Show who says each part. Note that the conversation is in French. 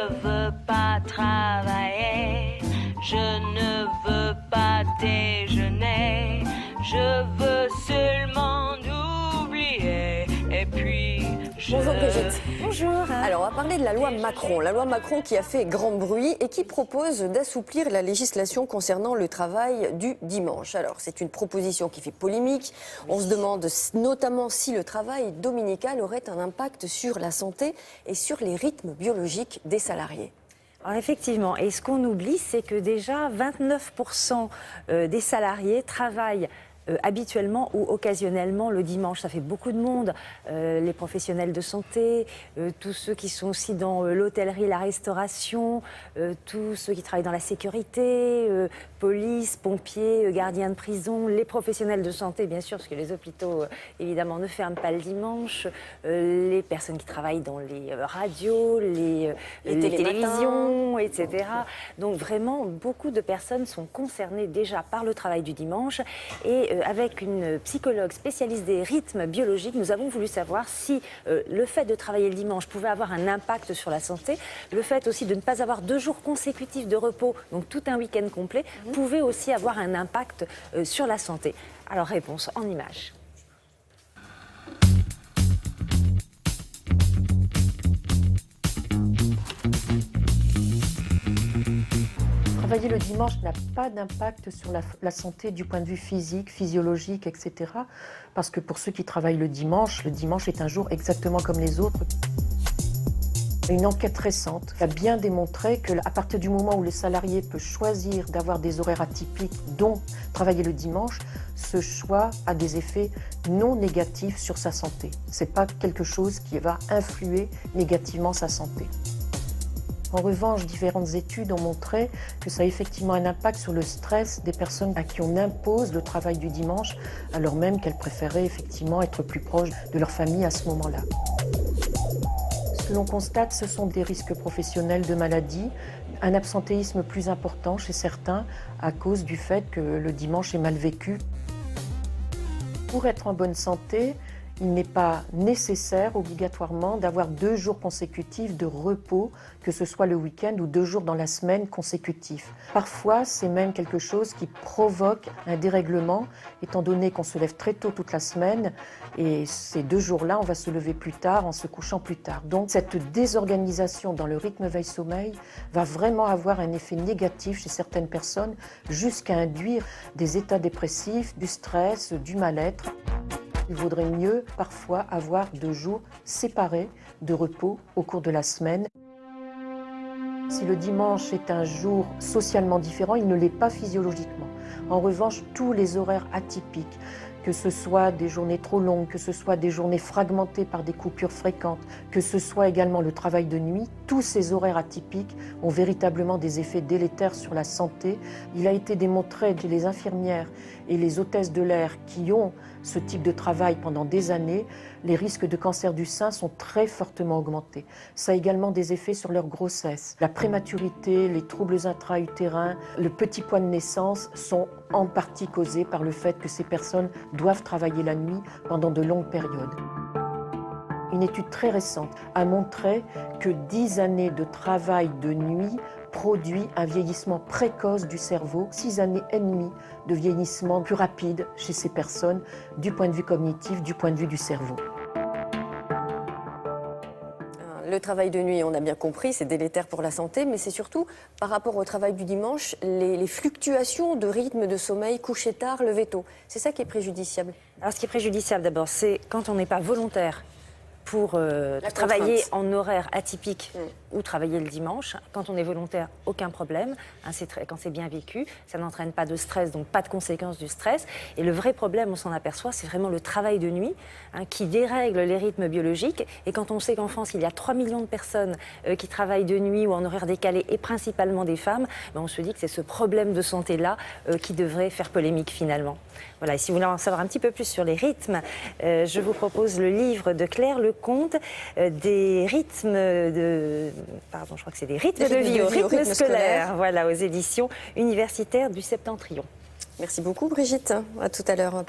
Speaker 1: veux pas travailler, je ne veux pas déjeuner, je veux seulement oublier et puis je...
Speaker 2: Bonjour Brigitte.
Speaker 3: Bonjour.
Speaker 2: Alors on va parler de la loi Macron qui a fait grand bruit et qui propose d'assouplir la législation concernant le travail du dimanche. Alors c'est une proposition qui fait polémique. On se demande notamment si le travail dominical aurait un impact sur la santé et sur les rythmes biologiques des salariés.
Speaker 3: Alors effectivement, et ce qu'on oublie, c'est que déjà 29% des salariés travaillent habituellement ou occasionnellement le dimanche. Ça fait beaucoup de monde, les professionnels de santé, tous ceux qui sont aussi dans l'hôtellerie, la restauration, tous ceux qui travaillent dans la sécurité, police, pompiers, gardiens de prison, les professionnels de santé bien sûr, parce que les hôpitaux évidemment ne ferment pas le dimanche, les personnes qui travaillent dans les radios, les télévisions, etc. Donc vraiment, beaucoup de personnes sont concernées déjà par le travail du dimanche et avec une psychologue spécialiste des rythmes biologiques, nous avons voulu savoir si le fait de travailler le dimanche pouvait avoir un impact sur la santé, le fait aussi de ne pas avoir 2 jours consécutifs de repos, donc tout un week-end complet, pouvait aussi avoir un impact sur la santé. Alors réponse en images.
Speaker 4: Travailler le dimanche n'a pas d'impact sur la santé du point de vue physique, physiologique, etc. Parce que pour ceux qui travaillent le dimanche est un jour exactement comme les autres. Une enquête récente a bien démontré qu'à partir du moment où le salarié peut choisir d'avoir des horaires atypiques, dont travailler le dimanche, ce choix a des effets non négatifs sur sa santé. Ce n'est pas quelque chose qui va influer négativement sa santé. En revanche, différentes études ont montré que ça a effectivement un impact sur le stress des personnes à qui on impose le travail du dimanche, alors même qu'elles préféraient effectivement être plus proches de leur famille à ce moment-là. Ce que l'on constate, ce sont des risques professionnels de maladie, un absentéisme plus important chez certains à cause du fait que le dimanche est mal vécu. Pour être en bonne santé, il n'est pas nécessaire obligatoirement d'avoir 2 jours consécutifs de repos, que ce soit le week-end ou 2 jours dans la semaine consécutifs. Parfois, c'est même quelque chose qui provoque un dérèglement, étant donné qu'on se lève très tôt toute la semaine et ces 2 jours-là, on va se lever plus tard en se couchant plus tard. Donc cette désorganisation dans le rythme veille-sommeil va vraiment avoir un effet négatif chez certaines personnes jusqu'à induire des états dépressifs, du stress, du mal-être. Il vaudrait mieux parfois avoir 2 jours séparés de repos au cours de la semaine. Si le dimanche est un jour socialement différent, il ne l'est pas physiologiquement. En revanche, tous les horaires atypiques, que ce soit des journées trop longues, que ce soit des journées fragmentées par des coupures fréquentes, que ce soit également le travail de nuit, tous ces horaires atypiques ont véritablement des effets délétères sur la santé. Il a été démontré que les infirmières et les hôtesses de l'air qui ont ce type de travail pendant des années, les risques de cancer du sein sont très fortement augmentés. Ça a également des effets sur leur grossesse. La prématurité, les troubles intra-utérins, le petit poids de naissance sont en partie causés par le fait que ces personnes doivent travailler la nuit pendant de longues périodes. Une étude très récente a montré que 10 années de travail de nuit produit un vieillissement précoce du cerveau, 6 années et demie de vieillissement plus rapide chez ces personnes du point de vue cognitif, du point de vue du cerveau.
Speaker 2: Le travail de nuit, on a bien compris, c'est délétère pour la santé, mais c'est surtout par rapport au travail du dimanche, les fluctuations de rythme de sommeil, coucher tard, lever tôt. C'est ça qui est préjudiciable.
Speaker 3: Alors ce qui est préjudiciable d'abord, c'est quand on n'est pas volontaire pour travailler en horaire atypique ou travailler le dimanche. Quand on est volontaire, aucun problème. Hein, quand c'est bien vécu, ça n'entraîne pas de stress, donc pas de conséquences du stress. Et le vrai problème, on s'en aperçoit, c'est vraiment le travail de nuit qui dérègle les rythmes biologiques. Et quand on sait qu'en France, il y a 3 millions de personnes qui travaillent de nuit ou en horaire décalé, et principalement des femmes, on se dit que c'est ce problème de santé-là qui devrait faire polémique finalement. Voilà, et si vous voulez en savoir un petit peu plus sur les rythmes, je vous propose le livre de Claire Lecomte, des rythmes de... Pardon, je crois que c'est des rythmes de vie au rythme scolaire. Voilà, aux éditions universitaires du Septentrion.
Speaker 2: Merci beaucoup Brigitte, à tout à l'heure.